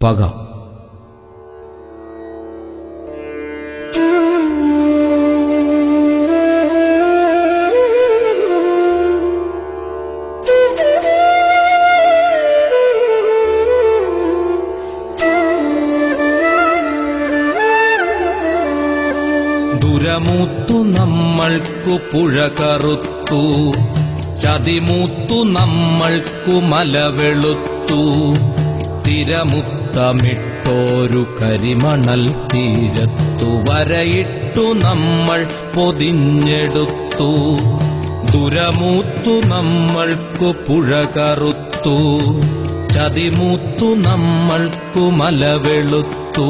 പക. ദുരമൂത്തു നമ്മൾക്കു പുഴ കറുത്തു, ചതിമൂത്തു നമ്മൾക്കു മലവെളുത്തു. തിരമുത്തമിട്ടോരു കരിമണൽ തീരത്തു വരയിട്ടു നമ്മൾ പൊതിഞ്ഞെടുത്തു. ദുരമൂത്തു നമ്മൾക്കു പുഴ കറുത്തു, ചതിമൂത്തു നമ്മൾക്കു മലവെളുത്തു.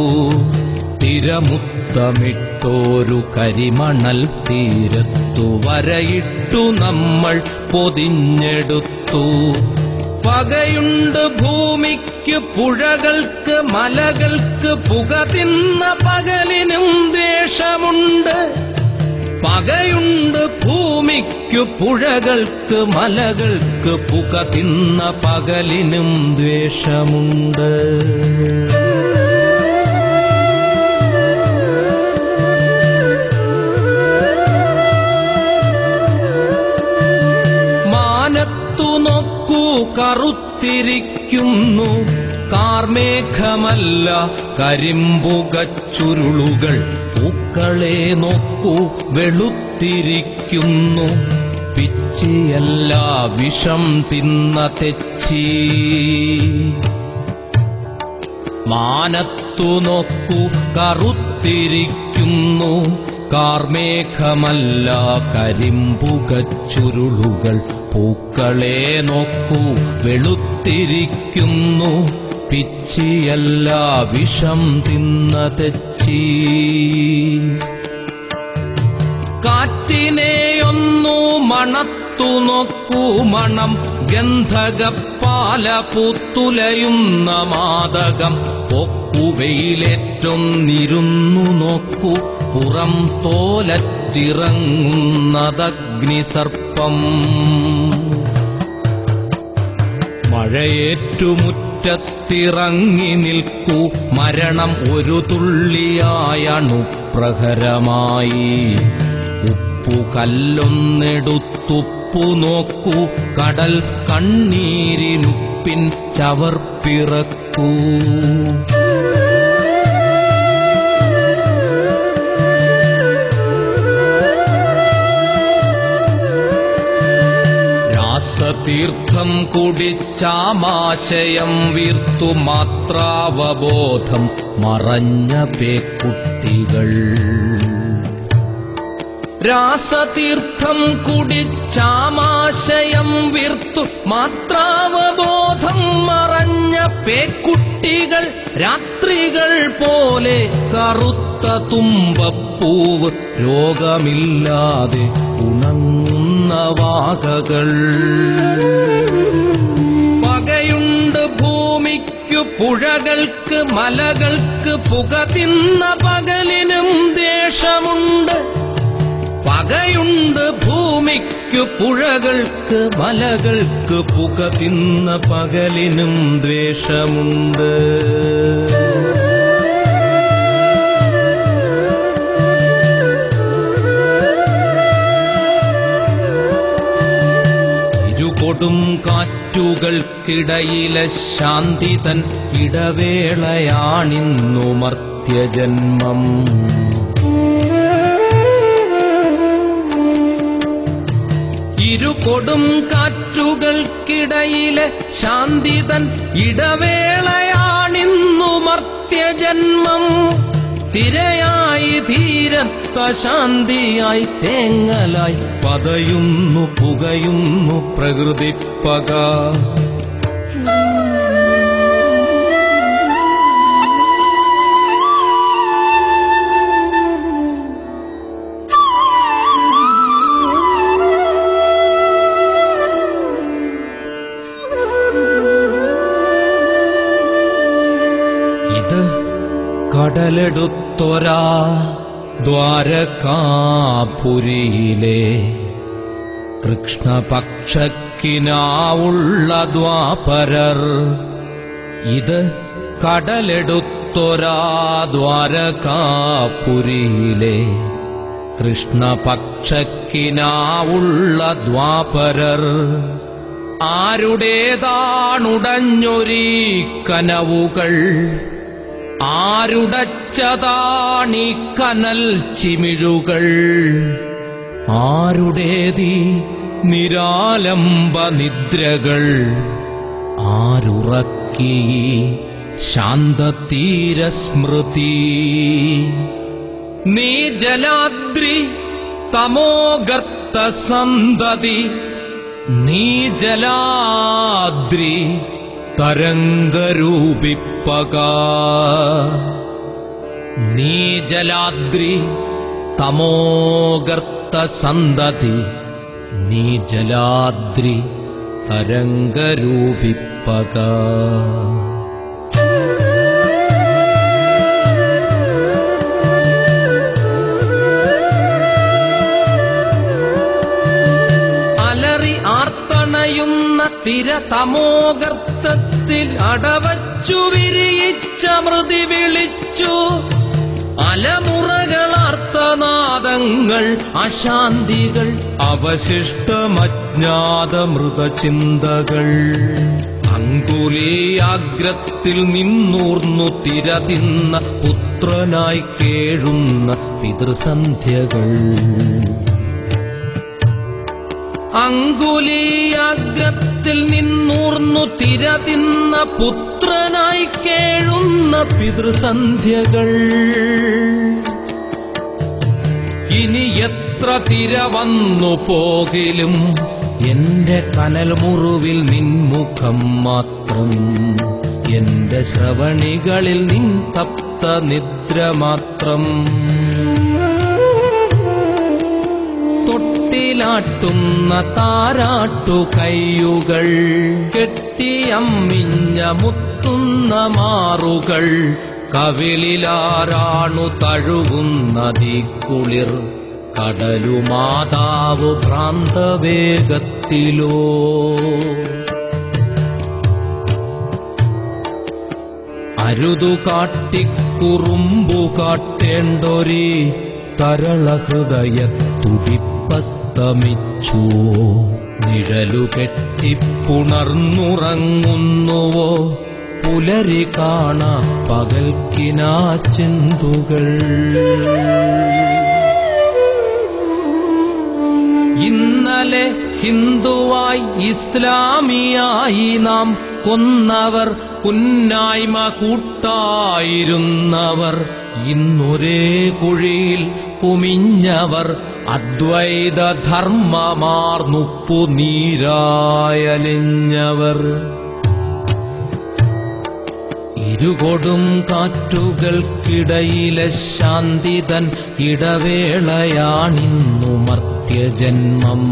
തിരമുത്തമിട്ടോരു കരിമണൽ തീരത്തു വരയിട്ടു നമ്മൾ പൊതിഞ്ഞെടുത്തു. പകയുണ്ട് ഭൂമിക്ക് പുഴകൾക്ക് മലകൾക്ക്, പുക തിന്ന പകലിനും ദ്വേഷമുണ്ട്. പകയുണ്ട് ഭൂമിക്ക് പുഴകൾക്ക് മലകൾക്ക്, പുക തിന്ന പകലിനും ദ്വേഷമുണ്ട്. കറുത്തിരിക്കുന്നു കാർമേഘമല്ല കരിമ്പുകച്ചുരുളുകൾ. പൂക്കളെ നോക്കൂ വെളുത്തിരിക്കുന്നു, പിച്ചിയല്ല വിഷം തിന്ന തെച്ചി. മാനത്തു നോക്കൂ കറുത്തിരിക്കുന്നു കാർമേഘമല്ല കരിമ്പുകച്ചുരുളുകൾ. പൂക്കളെ നോക്കൂ വെളുത്തിരിക്കുന്നു, പിച്ചിയല്ല വിഷം തിന്ന തെച്ചി. കാറ്റിനെയൊന്നു മണത്തു നോക്കൂ, മണം ഗന്ധകപ്പാല പൂത്തുലയുന്ന മാദകം. പൊക്കുവെയിലേറ്റൊന്നിരുന്നു നോക്കൂ, പുറം തോലറ്റിറങ്ങുന്നതഗ്നിസർപ്പം. മഴയേറ്റുമുറ്റത്തിറങ്ങി നിൽക്കൂ, മരണം ഒരു തുള്ളിയായണുപ്രഹരമായി. ഉപ്പു കല്ലൊന്നെടുത്തുപ്പു നോക്കൂ, കടൽ കണ്ണീരിനുപ്പിൻ ചവർപ്പിറക്കൂ. തീർത്ഥം കുടിച്ചാമാശയം വീർത്തു, മാത്രാവബോധം മറഞ്ഞ പേക്കുട്ടികൾ. രാസതീർത്ഥം കുടിച്ചാമാശയം വീർത്തു, മാത്രാവബോധം മറഞ്ഞ പേക്കുട്ടികൾ. രാത്രികൾ പോലെ കറുത്ത തുമ്പപ്പൂവ്, രോഗമില്ലാതെ ഉണങ്ങുന്ന വാകകൾ. പകയുണ്ട് ഭൂമിക്കു പുഴകൾക്ക് മലകൾക്ക്, പുക തിന്ന പകലിനും ദ്വേഷമുണ്ട്. പകയുണ്ട് ഭൂമിക്കു പുഴകൾക്ക് മലകൾക്ക്, പുക തിന്ന പകലിനും ദ്വേഷമുണ്ട്. ഇരുകൊടും കാറ്റുകൾക്കിടയിലെ ശാന്തി തൻ ഇടവേളയാണിന്നു മർത്യജന്മം. ഇരുകൊടും കാറ്റുകൾക്കിടയിലെ ശാന്തി തൻ ഇടവേളയാണിന്നു മർത്യജന്മം. തിരയായി ധീരത്വ ശാന്തിയായി തേങ്ങലായി പതയുന്നു പുകയുന്നു പ്രകൃതിപ്പക. കടലെടുത്തൊരാ ദ്വാരകാപുരിയിലെ കൃഷ്ണപക്ഷക്കിനാവുള്ള ദ്വാപരർ. ഇത് കടലെടുത്തൊരാ ദ്വാരകാപുരിയിലെ കൃഷ്ണപക്ഷക്കിനാവുള്ള ദ്വാപരർ ആരുടേതാണുടഞ്ഞൊരീ കനവുകൾ, ആരുടച്ചതാണീ കനൽ ചിമിഴുകൾ, ആരുടേതീ നിരാലംബ നിദ്രകൾ, ആരുറക്കി ശാന്തതീരസ്മൃതി. നീ ജലാദ്രി തമോഗർത്ത സന്തതി, നീ ജലാദ്രി തരംഗരൂപിപ്പക, നീ ജലാദ്രി തമോഗർത്ത സന്തതി, നീ ജലാദ്രി തരംഗരൂപിപ്പക. അലറി ആർത്തണയുന്ന തിരതമോഗർത്തത്തിൽ അടവച്ചു വിരിയിച്ച മൃതി വിളിച്ചു. അലമുറകളാർത്തനാദങ്ങൾ, അശാന്തികൾ, അവശിഷ്ടമജ്ഞാത മൃതചിന്തകൾ. അങ്കുലീയാഗ്രത്തിൽ നിന്നൂർന്നു തിരതിന്ന പുത്രനായി കേഴുന്ന പിതൃസന്ധ്യകൾ. അങ്കുലീയാഗ്രത്തിൽ നിന്നൂർന്നു തിരതിന്ന പുത്രനായി കേഴുന്ന പിതൃസന്ധ്യകൾ. ഇനി എത്ര തിര വന്നു പോകിലും എന്റെ കനൽ മുറിവിൽ നിൻമുഖം മാത്രം, എന്റെ ശ്രവണികളിൽ നിൻ തപ്ത നിദ്ര മാത്രം. തൊട്ടിലാട്ടുന്ന താരാട്ടു കയ്യുകൾ, കെട്ടിയമ്മിഞ്ഞ മുത്തുന്ന മാറുകൾ, കവിളിലാരാണു തഴുകുന്നതീ കുളിർ, കടലുമാതാവ് ഭ്രാന്തവേഗത്തിലോ. അരുതു കാട്ടിക്കുറുമ്പു കാട്ടേണ്ടൊരീ തരളഹൃദയത്തുടിപ്പസ്തമിച്ചു. നിഴലു കെട്ടിപ്പുണർന്നുറങ്ങുന്നുവോ പുലരി കാണ പകൽക്കിനാ ചിന്തുകൾ. ഇന്നലെ ഹിന്ദുവായി ഇസ്ലാമിയായി നാം കൊന്നവർ, കുന്നായ്മ കൂട്ടായിരുന്നവർ, ഇന്നൊരേ കുഴിയിൽ കുമിഞ്ഞവർ, അദ്വൈത ധർമ്മമാർന്നുപ്പു നീരായലിഞ്ഞവർ. ഇരുകൊടും കാറ്റുകൾക്കിടയിലെ ശാന്തിതൻ ഇടവേളയാണിന്നു മർത്യജന്മം.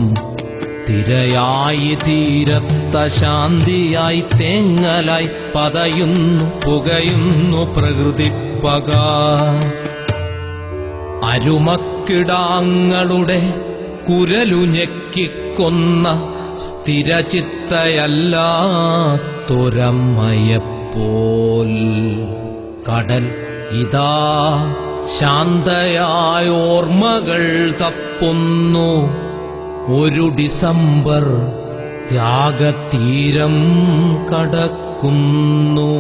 തിരയായി തീരത്ത ശാന്തിയായി തേങ്ങലായി പതയുന്നു പുകയുന്നു പ്രകൃതിപ്പക. അരുമക്കിടാങ്ങളുടെ കുരലു ഞെക്കിക്കൊന്ന സ്ഥിരചിത്തയല്ലാത്തൊരമ്മയെപ്പോൽ കടൽ ഇതാ ശാന്തയായോർമ്മകൾ തപ്പുന്നു. ഒരു ഡിസംബർ ത്യാഗതീരം കടക്കുന്നു.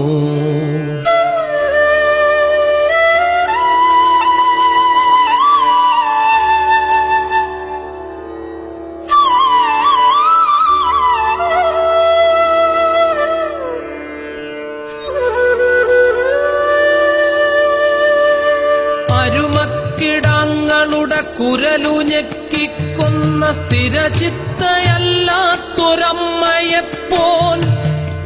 അരുമക്കിടങ്ങളുടെ കുരലു ഞെക്കിക്കൊന്ന സ്ഥിരചിത്തയല്ലാത്തൊരമ്മയെപ്പോൽ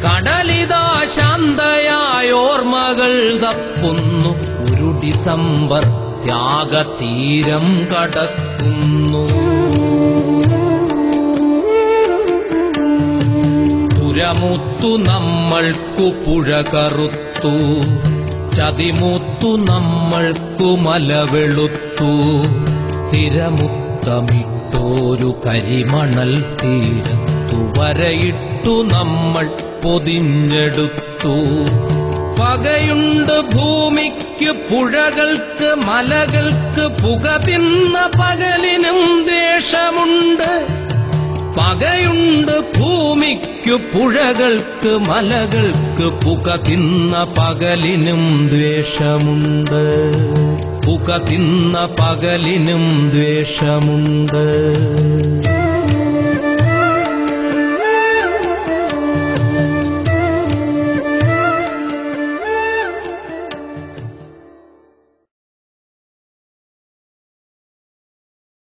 കടലിതാ ശാന്തയായോർമ്മകൾ തപ്പുന്നു. ഒരു ഡിസംബർ ത്യാഗതീരം കടക്കുന്നു. തുരമുത്തു നമ്മൾക്കു പുഴ കറുത്തു, ചതിമുത്തു നമ്മൾക്കു മലവെളുത്തു. തിരമുത്തമിട്ടോരു കരിമണൽ തീരത്തു വരയിട്ടു നമ്മൾ പൊതിഞ്ഞെടുത്തു. പകയുണ്ട് ഭൂമിക്ക് പുഴകൾക്ക് മലകൾക്ക് പുക തിന്ന പകലിനും ദ്വേഷമുണ്ട്. പകയുണ്ട് ഭൂമിക്ക് പുഴകൾക്ക് മലകൾക്ക് പുക തിന്ന പകലിനും ദ്വേഷമുണ്ട്. പുക തിന്ന പകലിനും ദ്വേഷമുണ്ട്.